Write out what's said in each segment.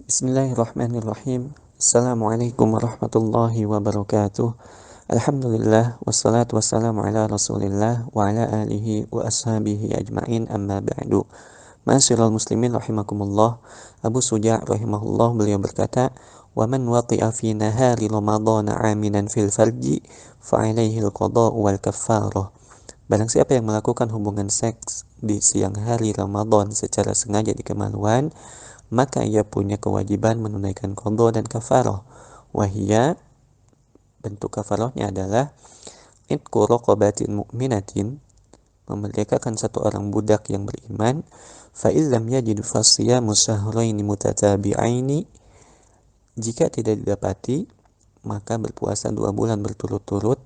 Bismillahirrahmanirrahim. Assalamualaikum warahmatullahi wabarakatuh. Alhamdulillah wassalatu wassalamu ala Rasulillah wa ala alihi wa ashabihi ajmain, amma ba'du. Ma'asyiral muslimin rahimakumullah. Abu Suja' rahimahullah beliau berkata, "Wa man waqi'a fi nahari Ramadhan 'aminan fil farji fa 'alaihi al-qada'u wal kaffarah." Barang siapa yang melakukan hubungan seks di siang hari Ramadan secara sengaja di kemaluan, maka ia punya kewajiban menunaikan qadha dan kafarah. Wahia, bentuk kafarahnya adalah itqu raqabatin mu'minatin, memerdekakan satu orang budak yang beriman. Fa illam yajid fasiyamu syahraini mutatabi'aini, jika tidak didapati maka berpuasa 2 bulan berturut-turut.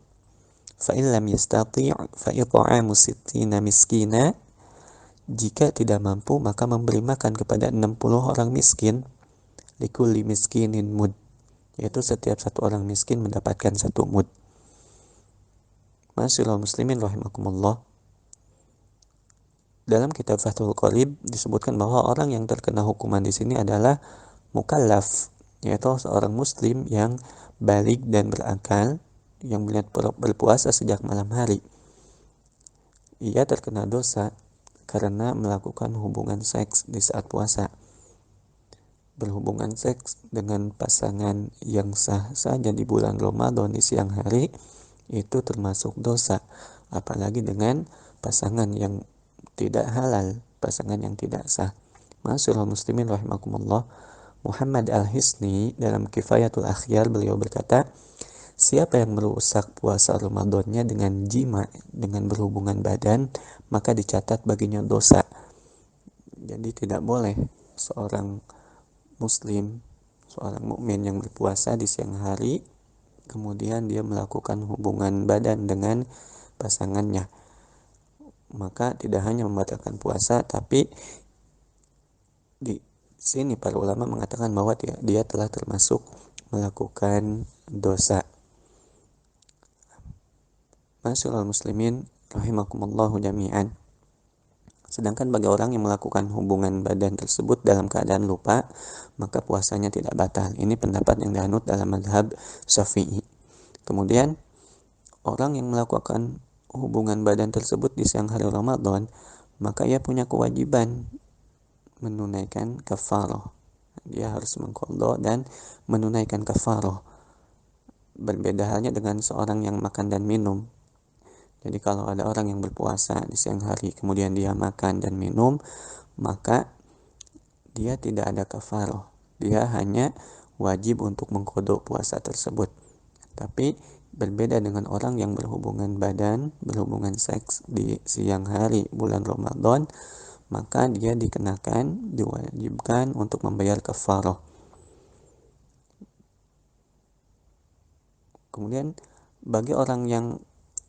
Fa illam yastati' fa it'amu sittina miskina, jika tidak mampu maka memberi makan kepada 60 orang miskin. Likulli miskinin mud, yaitu setiap satu orang miskin mendapatkan 1 mud. Ma'asyiral muslimin rahimakumullah. Dalam kitab Fathul Qorib disebutkan bahwa orang yang terkena hukuman di sini adalah mukallaf, yaitu seorang muslim yang baligh dan berakal, yang berpuasa sejak malam hari. Ia terkena dosa karena melakukan hubungan seks di saat puasa. Berhubungan seks dengan pasangan yang sah saja di bulan Ramadan di siang hari itu termasuk dosa, apalagi dengan pasangan yang tidak halal, pasangan yang tidak sah. Ma'asyiral muslimin rahimakumullah. Muhammad Al-Hisni dalam Kifayatul Akhyar beliau berkata, siapa yang merusak puasa Ramadannya dengan jima, dengan berhubungan badan, maka dicatat baginya dosa. Jadi tidak boleh seorang muslim, seorang mukmin yang berpuasa di siang hari kemudian dia melakukan hubungan badan dengan pasangannya, maka tidak hanya membatalkan puasa, tapi di sini para ulama mengatakan bahwa dia telah termasuk melakukan dosa. Ma'asyiral muslimin rahimakumullahu jami'an. Sedangkan bagi orang yang melakukan hubungan badan tersebut dalam keadaan lupa, maka puasanya tidak batal. Ini pendapat yang dianut dalam mazhab Syafi'i. Kemudian orang yang melakukan hubungan badan tersebut di siang hari Ramadan, maka ia punya kewajiban menunaikan kafarah. Dia harus mengqadha dan menunaikan kafarah. Berbeda halnya dengan seorang yang makan dan minum. Jadi kalau ada orang yang berpuasa di siang hari kemudian dia makan dan minum, maka dia tidak ada kafarah. Dia hanya wajib untuk mengqadha puasa tersebut. Tapi berbeda dengan orang yang berhubungan badan, berhubungan seks di siang hari bulan Ramadan, maka dia diwajibkan untuk membayar kafarah. Kemudian bagi orang yang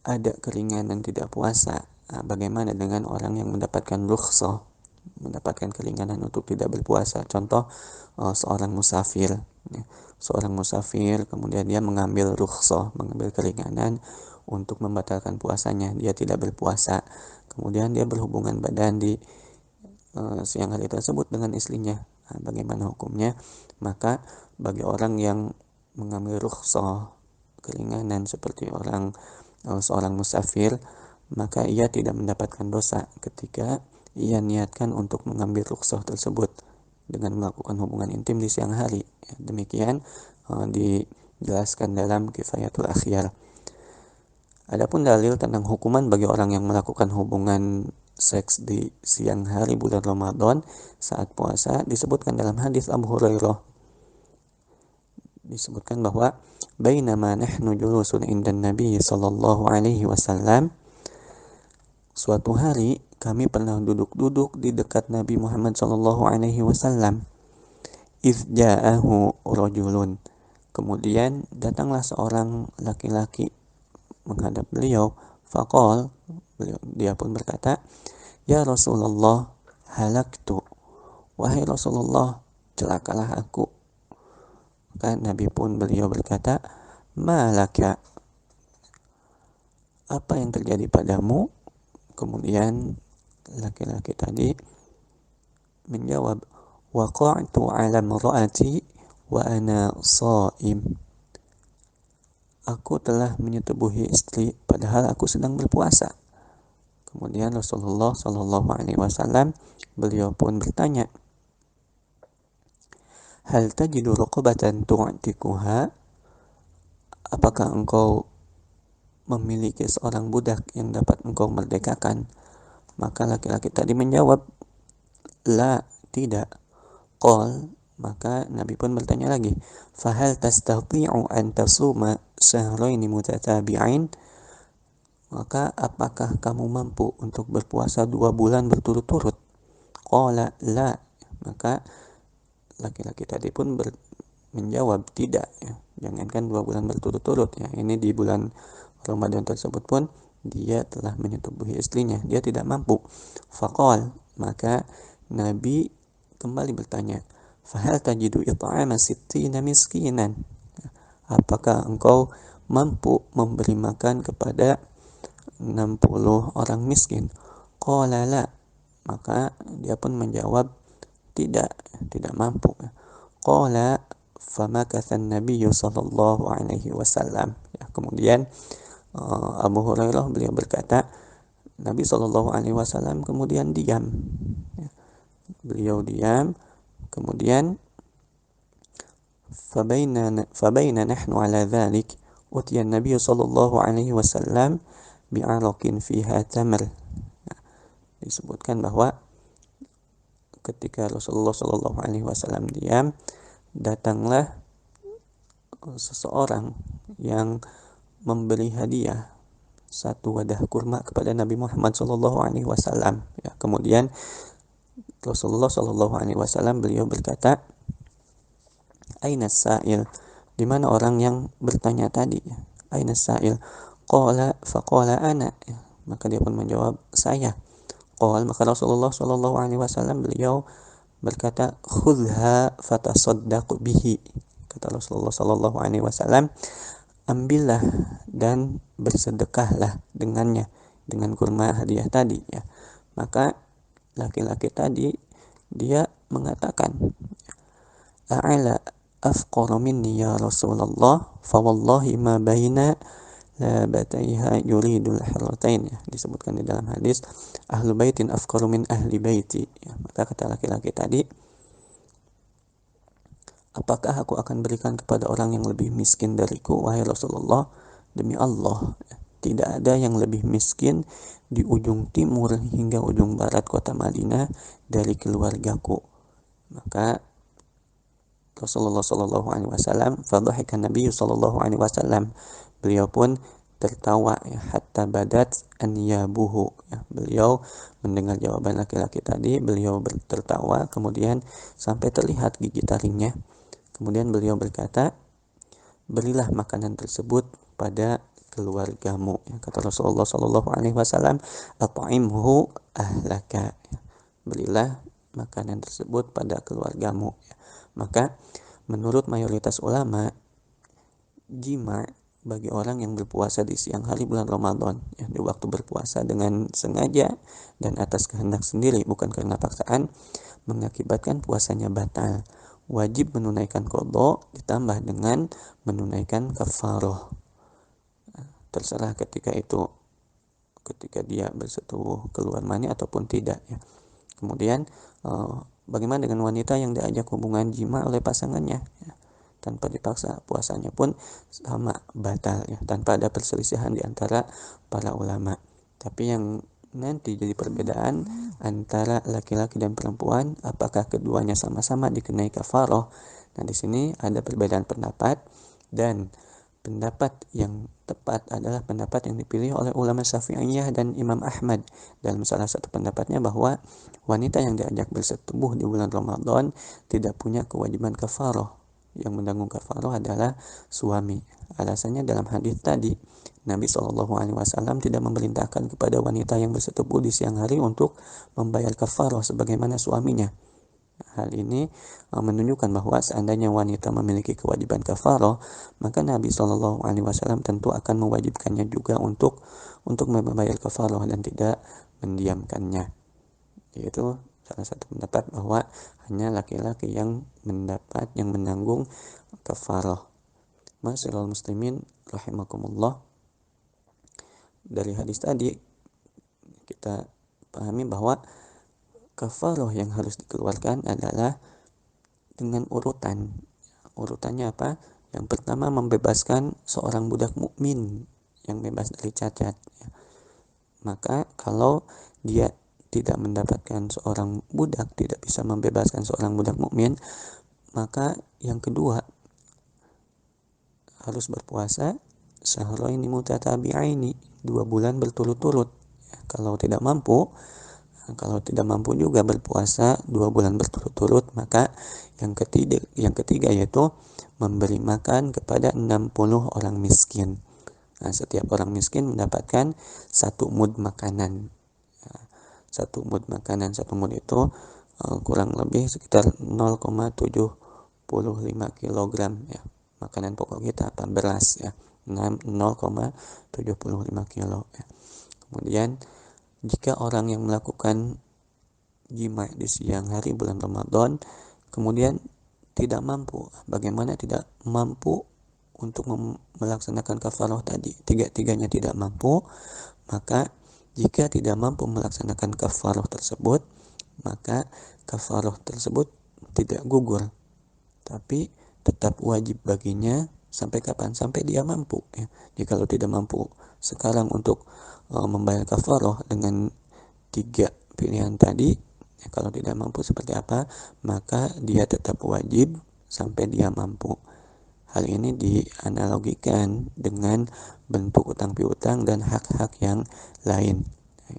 ada keringanan tidak puasa, bagaimana dengan orang yang mendapatkan rukhsah, mendapatkan keringanan untuk tidak berpuasa? Contoh, seorang musafir, kemudian dia mengambil rukhsah, mengambil keringanan untuk membatalkan puasanya, dia tidak berpuasa, kemudian dia berhubungan badan di siang hari tersebut dengan istrinya. Bagaimana hukumnya? Maka bagi orang yang mengambil rukhsah, keringanan seperti seorang musafir, maka ia tidak mendapatkan dosa ketika ia niatkan untuk mengambil rukhsah tersebut dengan melakukan hubungan intim di siang hari. Demikian dijelaskan dalam Kifayatul Akhyar. Adapun dalil tentang hukuman bagi orang yang melakukan hubungan seks di siang hari bulan Ramadan saat puasa disebutkan dalam hadis Abu Hurairah. Disebutkan bahwa bainama nahnu julusun indan Nabi sallallahu alaihi wasallam, suatu hari kami pernah duduk-duduk di dekat Nabi Muhammad sallallahu alaihi wasallam. Idz ja'ahu rajulun, kemudian datanglah seorang laki-laki menghadap beliau. Faqal, dia pun berkata, ya Rasulullah, halaktu, wahai Rasulullah, celakalah aku. Maka Nabi pun beliau berkata, malaka, apa yang terjadi padamu? Kemudian laki-laki tadi menjawab, waqa'tu 'ala imra'ati wa ana sha'im. Aku telah menyetubuhi istri padahal aku sedang berpuasa. Kemudian Rasulullah Shallallahu Alaihi Wasallam beliau pun bertanya, hal tajidu raqabatan tu'tikuha? Apakah engkau memiliki seorang budak yang dapat engkau merdekakan? Maka laki-laki tadi menjawab, la, tidak. Qal, maka Nabi pun bertanya lagi, fahal tastati'u an tasuma syahraini mutatabi'ain? Maka apakah kamu mampu untuk berpuasa 2 bulan berturut-turut? Qala la, maka laki-laki tadi pun menjawab tidak, ya. Jangankan 2 bulan berturut-turut, ya. Ini di bulan Ramadan tersebut pun dia telah menyetubuhi istrinya, dia tidak mampu. Faqal, maka Nabi kembali bertanya, fahal tajidu it'ama sittina miskinan? Apakah engkau mampu memberi makan kepada 60 orang miskin? Qala la, maka dia pun menjawab tidak mampu. Qala famakatha an-nabiy sallallahu alaihi wasallam. Ya, kemudian Abu Hurairah beliau berkata, Nabi sallallahu alaihi wasallam kemudian diam. Ya, beliau diam, kemudian fabaina nahnu ala dhalik utiya an-nabiy sallallahu alaihi wasallam bi'araqin fiha tamr. Nah, disebutkan bahwa ketika Rasulullah Shallallahu Alaihi Wasallam diam, datanglah seseorang yang memberi hadiah 1 wadah kurma kepada Nabi Muhammad Shallallahu Alaihi Wasallam. Ya, kemudian Rasulullah Shallallahu Alaihi Wasallam beliau berkata, Aina sa'il? Di mana orang yang bertanya tadi? Aina sa'il? Faqala ana. Maka dia pun menjawab, saya. Maka Rasulullah Shallallahu Alaihi Wasallam beliau berkata, khudha fatasaddaq bihi. Kata Rasulullah Shallallahu Alaihi Wasallam, ambillah dan bersedekahlah dengannya, dengan kurma hadiah tadi. Ya. Maka laki-laki tadi dia mengatakan, a'ala afqara minni ya Rasulullah, fa wallahi ma baina labataiha yuridul harratain. Ya, disebutkan di dalam hadis, ahlu baitin afqaru min ahli baiti. Ya, maka kata laki-laki tadi, apakah aku akan berikan kepada orang yang lebih miskin dariku, wahai Rasulullah? Demi Allah, tidak ada yang lebih miskin di ujung timur hingga ujung barat kota Madinah dari keluargaku. Maka Rasulullah Shallallahu Alaihi Wasallam, fadhahika Nabi Shallallahu Alaihi Wasallam, beliau pun tertawa, ya, hatta badat anyabuhu. Ya, beliau mendengar jawaban laki-laki tadi, beliau tertawa, kemudian sampai terlihat gigi taringnya. Kemudian beliau berkata, berilah makanan tersebut pada keluargamu. Ya, kata Rasulullah Shallallahu Alaihi Wasallam, at'imhu ahlaka. Ya, berilah makanan tersebut pada keluargamu. Ya. Maka menurut mayoritas ulama, jima bagi orang yang berpuasa di siang hari bulan Ramadan, ya, di waktu berpuasa dengan sengaja dan atas kehendak sendiri, bukan karena paksaan, mengakibatkan puasanya batal. Wajib menunaikan qadha ditambah dengan menunaikan kafarah. Terserah ketika dia bersetubuh keluar mani ataupun tidak, ya. Kemudian bagaimana dengan wanita yang diajak hubungan jima oleh pasangannya, ya, tanpa dipaksa, puasanya pun sama batal, ya, tanpa ada perselisihan di antara para ulama. Tapi yang nanti jadi perbedaan antara laki-laki dan perempuan, apakah keduanya sama-sama dikenai kafarah? Nah, di sini ada perbedaan pendapat, dan pendapat yang tepat adalah pendapat yang dipilih oleh ulama Syafi'iyah dan Imam Ahmad. Dalam salah satu pendapatnya bahwa wanita yang diajak bersetubuh di bulan Ramadan tidak punya kewajiban kafarah. Yang menanggung kafarah adalah suami. Alasannya dalam hadis tadi, Nabi Shallallahu Alaihi Wasallam tidak memerintahkan kepada wanita yang bersetubuh di siang hari untuk membayar kafarah sebagaimana suaminya. Hal ini menunjukkan bahwa seandainya wanita memiliki kewajiban kafarah, maka Nabi Shallallahu Alaihi Wasallam tentu akan mewajibkannya juga untuk membayar kafarah dan tidak mendiamkannya. Yaitu salah satu pendapat bahwa hanya laki-laki yang menanggung kafarah. Ma'asyiral muslimin rahimakumullah, dari hadis tadi kita pahami bahwa kafarah yang harus dikeluarkan adalah dengan urutan. Urutannya apa? Yang pertama, membebaskan seorang budak mukmin yang bebas dari cacat. Maka kalau dia tidak mendapatkan seorang budak, tidak bisa membebaskan seorang budak mukmin, maka yang kedua harus berpuasa syahraini mutatabi'aini, 2 bulan berturut-turut. Kalau tidak mampu juga berpuasa 2 bulan berturut-turut, maka yang ketiga yaitu memberi makan kepada 60 orang miskin. Nah, setiap orang miskin mendapatkan 1 mud makanan. Satu mud itu kurang lebih sekitar 0,75 kilogram ya. Makanan pokok kita apa? Beras ya. 0,75 kilo ya. Kemudian jika orang yang melakukan jima di siang hari bulan Ramadan kemudian tidak mampu, bagaimana tidak mampu untuk melaksanakan kafarah tadi, tiga-tiganya tidak mampu, maka jika tidak mampu melaksanakan kafarah tersebut, maka kafarah tersebut tidak gugur, tapi tetap wajib baginya sampai kapan? Sampai dia mampu ya. Jika kalau tidak mampu sekarang untuk membayar kafarah dengan 3 pilihan tadi, ya, kalau tidak mampu seperti apa, maka dia tetap wajib sampai dia mampu. Hal ini dianalogikan dengan bentuk utang piutang dan hak-hak yang lain.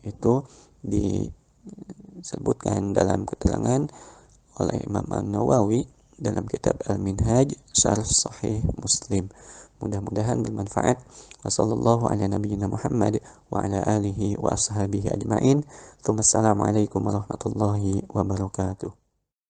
Itu disebutkan dalam keterangan oleh Imam An-Nawawi dalam kitab Al-Minhaj Syarh Sahih Muslim. Mudah-mudahan bermanfaat. Wassallallahu ala nabiyyina Muhammad wa ala alihi wa ashabihi ajma'in. Assalamualaikum warahmatullahi wabarakatuh.